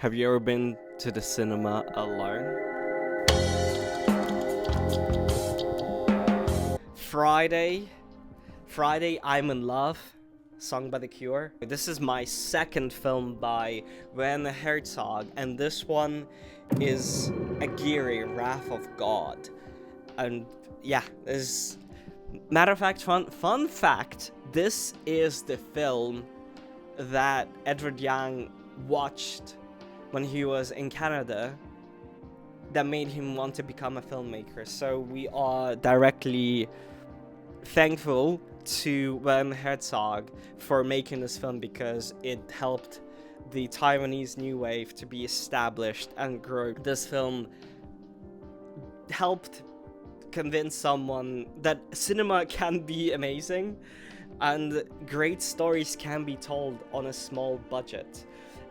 Have you ever been to the cinema alone? Friday, I'm in Love, sung by The Cure. This is my second film by Werner Herzog, and this one is Aguirre, Wrath of God. And yeah, this matter of fact, fun fact, this is the film that Edward Yang watched when he was in Canada that made him want to become a filmmaker. So we are directly thankful to Werner Herzog for making this film, because it helped the Taiwanese new wave to be established and grow. This film helped convince someone that cinema can be amazing and great stories can be told on a small budget.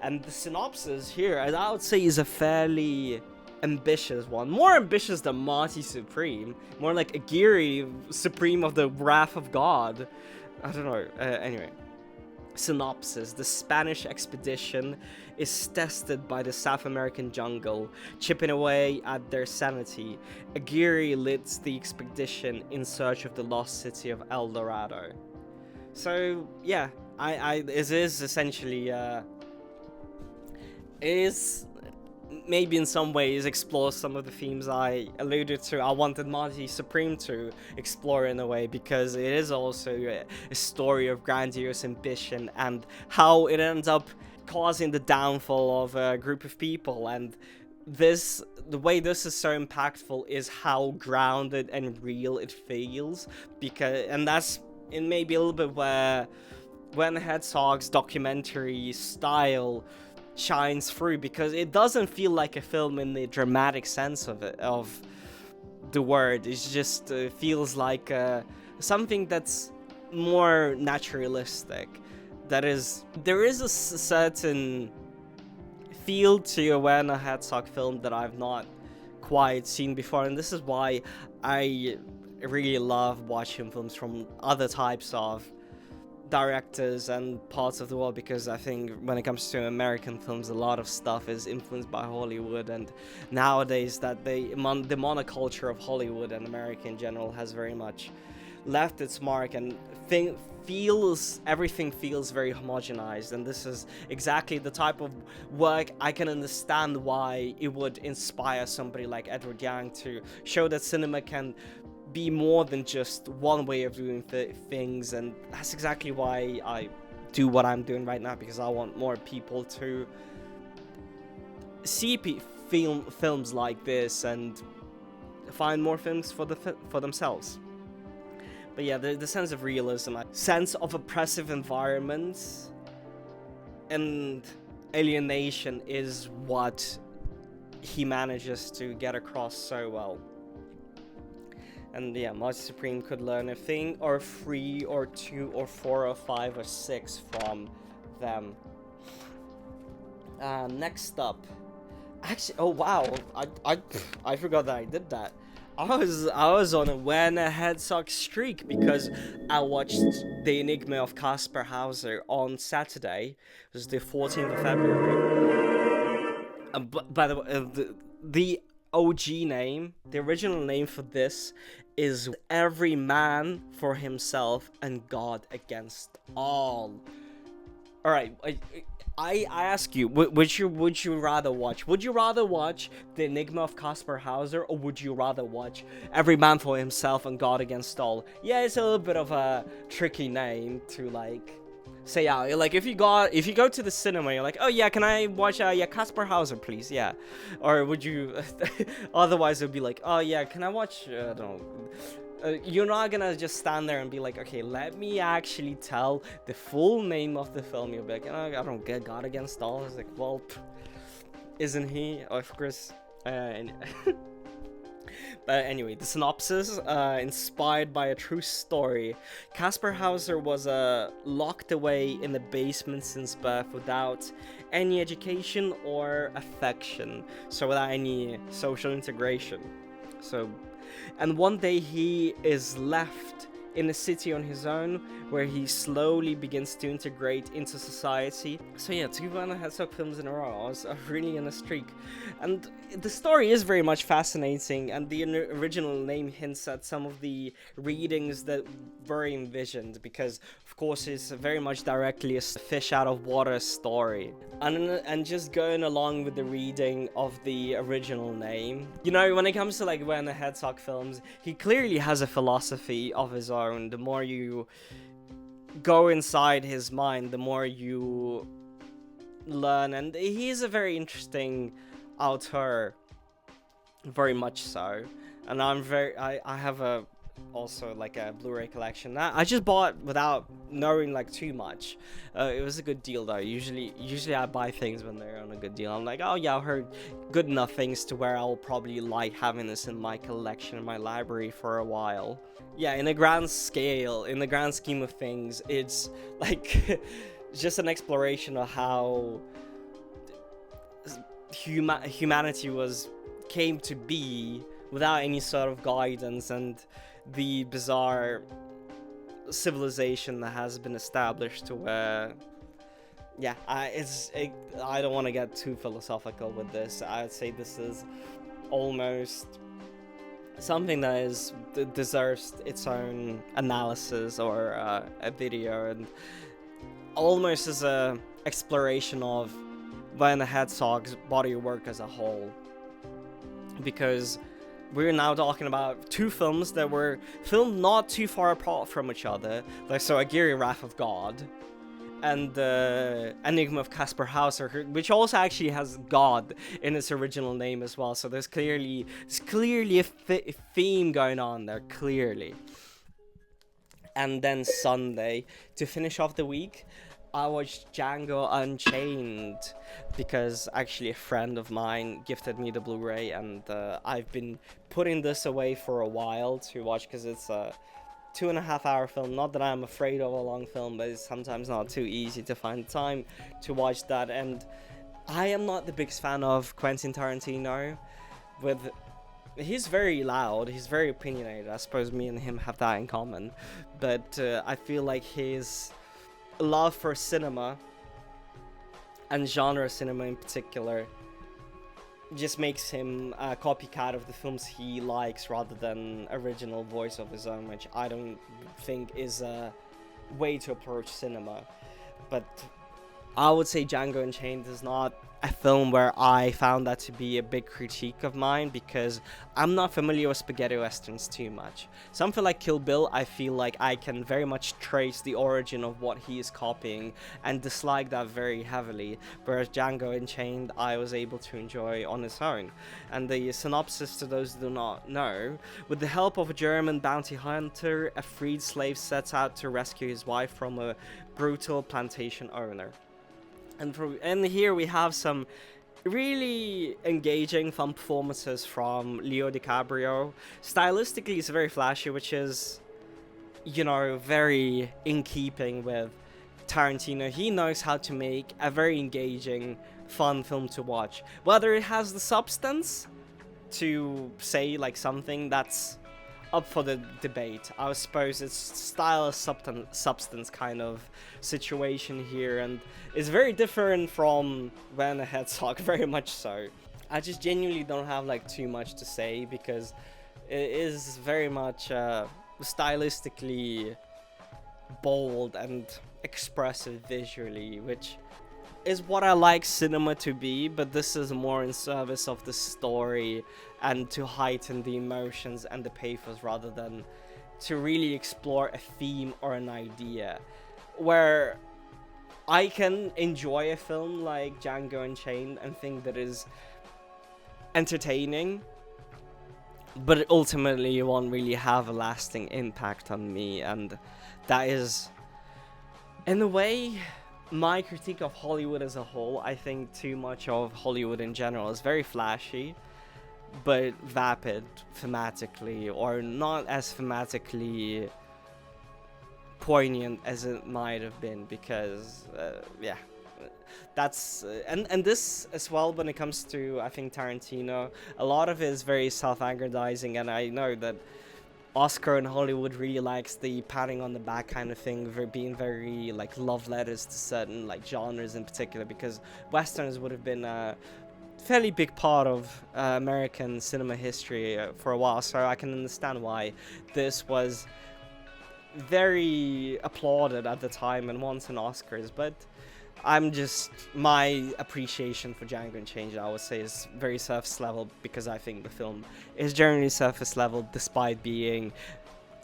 And the synopsis here, I would say, is a fairly ambitious one. More ambitious than Marty Supreme. More like Aguirre, Supreme of the Wrath of God. I don't know. Anyway. Synopsis. The Spanish expedition is tested by the South American jungle, chipping away at their sanity. Aguirre leads the expedition in search of the lost city of El Dorado. So, yeah. It is essentially... it is... maybe in some ways explore some of the themes I alluded to. I wanted Marty Supreme to explore in a way, because it is also a story of grandiose ambition and how it ends up causing the downfall of a group of people. And the way this is so impactful is how grounded and real it feels, and that's in maybe a little bit where Werner Herzog's documentary style shines through, because it doesn't feel like a film in the dramatic sense of the word. It just feels like something that's more naturalistic. There is a certain feel to a Werner Herzog film that I've not quite seen before, and this is why I really love watching films from other types of directors and parts of the world, because I think when it comes to American films, a lot of stuff is influenced by Hollywood, and nowadays that the monoculture of Hollywood and America in general has very much left its mark, and everything feels very homogenized. And this is exactly the type of work I can understand why it would inspire somebody like Edward Yang to show that cinema can be more than just one way of doing things. And that's exactly why I do what I'm doing right now, because I want more people to see films like this and find more films for themselves. But yeah, the sense of realism, sense of oppressive environments and alienation is what he manages to get across so well. And yeah, Marty Supreme could learn a thing or 3 or 2 or 4 or 5 or 6 from them. Next up, actually, oh wow, I forgot that I did that. I was on a Werner Herzog streak, because I watched the Enigma of Kasper Hauser on Saturday. It was the 14th of February. By the way, the OG name, the original name for this is Every Man for Himself and God Against All. Alright, I ask you, would you rather watch? Would you rather watch The Enigma of Kasper Hauser, or would you rather watch Every Man for Himself and God Against All? Yeah, it's a little bit of a tricky name to say out. Like if you go to the cinema, you're like, oh yeah, can I watch Kasper Hauser, please? Yeah. Or would you? Otherwise, it would be like, oh yeah, can I watch? I don't know. You're not gonna just stand there and be like, okay, let me actually tell the full name of the film. You'll be like, I don't get God Against All. It's like, well, isn't he? Of course. But anyway, the synopsis, inspired by a true story. Kasper Hauser was locked away in the basement since birth, without any education or affection, so without any social integration. And one day he is left in a city on his own, where he slowly begins to integrate into society. So yeah, 2 Werner Herzog films in a row. I was really in a streak. And the story is very much fascinating, and the original name hints at some of the readings that were envisioned, because of course it's very much directly a fish out of water story. And just going along with the reading of the original name, you know, when it comes to like Werner Herzog films, he clearly has a philosophy of his own. The more you go inside his mind, the more you learn, and he's a very interesting auteur, very much so. And I have a also like a Blu-ray collection that I just bought without knowing like too much. It was a good deal though. Usually I buy things when they're on a good deal. I'm like, oh yeah, I heard good enough things to where I'll probably like having this in my collection, in my library for a while. Yeah, in the grand scheme of things, it's like just an exploration of how humanity came to be without any sort of guidance, and the bizarre civilization that has been established to where, yeah, I don't want to get too philosophical with this. I'd say this is almost something that deserves its own analysis or a video, and almost as a exploration of Werner Herzog's body of work as a whole, because we're now talking about 2 films that were filmed not too far apart from each other, like so Aguirre, Wrath of God, and Enigma of Kasper Hauser, which also actually has God in its original name as well. So there's clearly a theme going on there, clearly. And then Sunday, to finish off the week, I watched Django Unchained, because actually a friend of mine gifted me the Blu-ray, and I've been putting this away for a while to watch, because it's a 2.5-hour film. Not that I'm afraid of a long film, but it's sometimes not too easy to find time to watch that. And I am not the biggest fan of Quentin Tarantino. He's very loud, he's very opinionated. I suppose me and him have that in common, but I feel like his love for cinema, and genre cinema in particular, just makes him a copycat of the films he likes rather than original voice of his own, which I don't think is a way to approach cinema. But I would say Django Unchained is not a film where I found that to be a big critique of mine, because I'm not familiar with spaghetti westerns too much. Something like Kill Bill, I feel like I can very much trace the origin of what he is copying and dislike that very heavily, whereas Django Unchained I was able to enjoy on its own. And the synopsis, to those who do not know: with the help of a German bounty hunter, a freed slave sets out to rescue his wife from a brutal plantation owner. And here we have some really engaging, fun performances from Leo DiCaprio. Stylistically, it's very flashy, which is, you know, very in keeping with Tarantino. He knows how to make a very engaging, fun film to watch. Whether it has the substance to say, like, something that's up for the debate. I suppose it's style substance kind of situation here, and it's very different from Werner Herzog, very much so. I just genuinely don't have like too much to say, because it is very much stylistically bold and expressive visually, which is what I like cinema to be, but this is more in service of the story and to heighten the emotions and the pathos rather than to really explore a theme or an idea. Where I can enjoy a film like Django Unchained and think that is entertaining, but ultimately it won't really have a lasting impact on me, and that is, in a way, my critique of Hollywood as a whole. I think too much of Hollywood in general is very flashy, but vapid thematically, or not as thematically poignant as it might have been, because, yeah, that's, and this as well, when it comes to, I think, Tarantino, a lot of it is very self-aggrandizing, and I know that Oscar in Hollywood really likes the patting on the back kind of thing, being very like love letters to certain like genres in particular, because westerns would have been a fairly big part of American cinema history for a while, so I can understand why this was very applauded at the time and won some Oscars. But my appreciation for Django Unchained, I would say, is very surface level, because I think the film is generally surface level despite being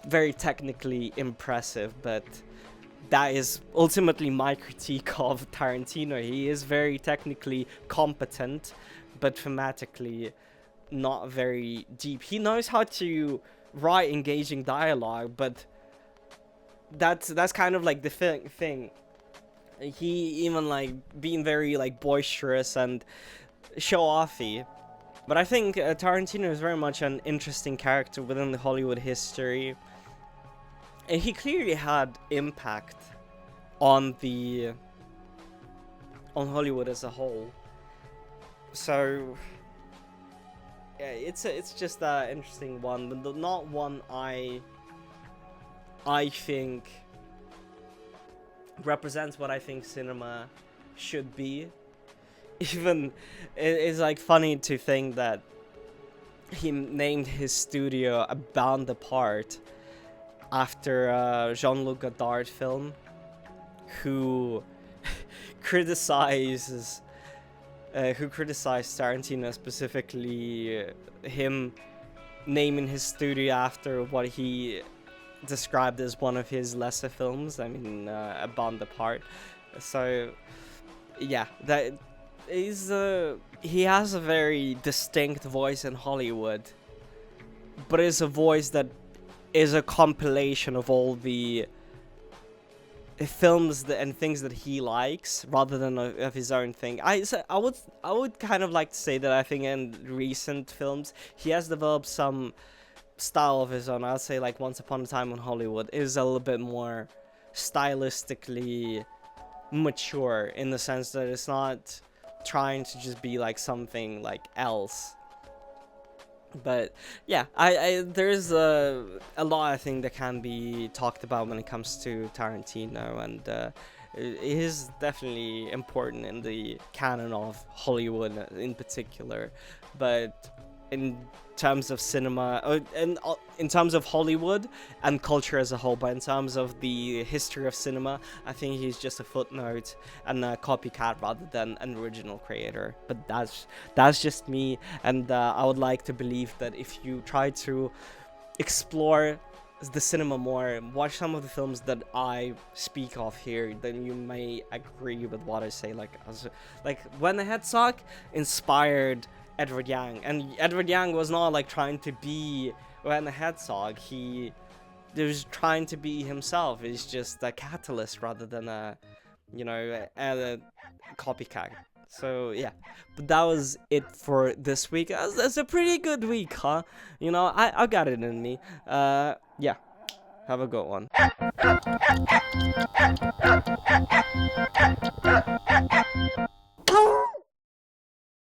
very technically impressive. But that is ultimately my critique of Tarantino. He is very technically competent, but thematically not very deep. He knows how to write engaging dialogue, but that's kind of like the thing. He even like being very like boisterous and show-offy. But I think Tarantino is very much an interesting character within the Hollywood history. And he clearly had impact on Hollywood as a whole. So yeah, it's just an interesting one, but not one I think represents what I think cinema should be. Even it's like funny to think that he named his studio A Band Apart after a Jean-Luc Godard film, who criticized Tarantino, specifically him naming his studio after what he described as one of his lesser films. I mean, A Band Apart. So yeah, that is he has a very distinct voice in Hollywood, but it's a voice that is a compilation of all the films and things that he likes, rather than of his own thing. I would kind of like to say that I think in recent films he has developed some style of his own. I'd say like Once Upon a Time in Hollywood is a little bit more stylistically mature, in the sense that it's not trying to just be like something like else. But yeah, there's a lot, I think, that can be talked about when it comes to Tarantino, and it is definitely important in the canon of Hollywood in particular. But in terms of cinema, and in terms of Hollywood and culture as a whole, but in terms of the history of cinema, I think he's just a footnote and a copycat rather than an original creator. But that's just me, and I would like to believe that if you try to explore the cinema more, watch some of the films that I speak of here, then you may agree with what I say. Like Werner Herzog inspired Edward Yang, and Edward Yang was not like trying to be Werner Herzog. He was trying to be himself. He's just a catalyst rather than a copycat. So yeah, but that was it for this week. That's a pretty good week, huh? I got it in me. Yeah, have a good one.